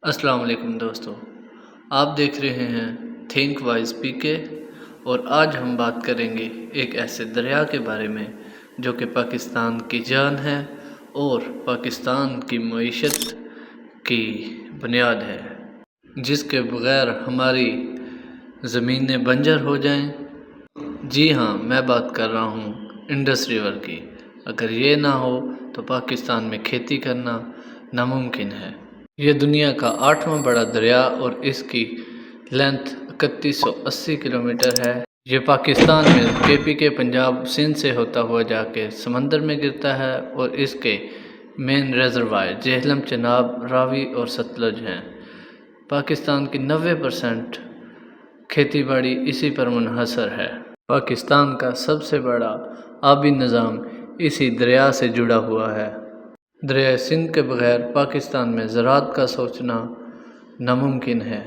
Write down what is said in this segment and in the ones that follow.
السلام علیکم دوستو، آپ دیکھ رہے ہیں تھنک وائز پی کے، اور آج ہم بات کریں گے ایک ایسے دریا کے بارے میں جو کہ پاکستان کی جان ہے اور پاکستان کی معیشت کی بنیاد ہے، جس کے بغیر ہماری زمینیں بنجر ہو جائیں۔ جی ہاں، میں بات کر رہا ہوں انڈس ریور کی۔ اگر یہ نہ ہو تو پاکستان میں کھیتی کرنا ناممکن ہے۔ یہ دنیا کا 8واں بڑا دریا اور اس کی لینتھ 3180 کلومیٹر ہے۔ یہ پاکستان میں KPK پنجاب سندھ سے ہوتا ہوا جا کے سمندر میں گرتا ہے، اور اس کے مین ریزروائر جہلم، چناب، راوی اور ستلج ہیں۔ پاکستان کی 90% کھیتی باڑی اسی پر منحصر ہے۔ پاکستان کا سب سے بڑا آبی نظام اسی دریا سے جڑا ہوا ہے۔ دریائے سندھ کے بغیر پاکستان میں زراعت کا سوچنا ناممکن ہے۔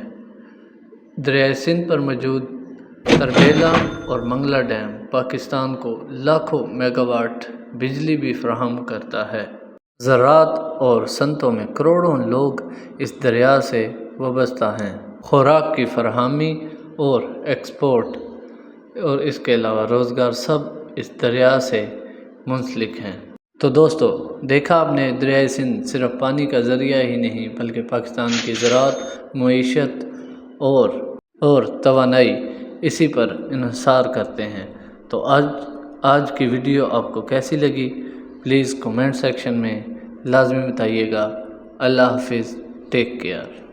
دریائے سندھ پر موجود تربیلا اور منگلا ڈیم پاکستان کو لاکھوں میگا واٹ بجلی بھی فراہم کرتا ہے۔ زراعت اور صنعتوں میں کروڑوں لوگ اس دریا سے وابستہ ہیں۔ خوراک کی فراہمی اور ایکسپورٹ اور اس کے علاوہ روزگار سب اس دریا سے منسلک ہیں۔ تو دوستو، دیکھا آپ نے، دریائے سندھ صرف پانی کا ذریعہ ہی نہیں بلکہ پاکستان کی زراعت، معیشت اور توانائی اسی پر انحصار کرتے ہیں۔ تو آج کی ویڈیو آپ کو کیسی لگی؟ پلیز کومنٹ سیکشن میں لازمی بتائیے گا۔ اللہ حافظ، ٹیک کیئر۔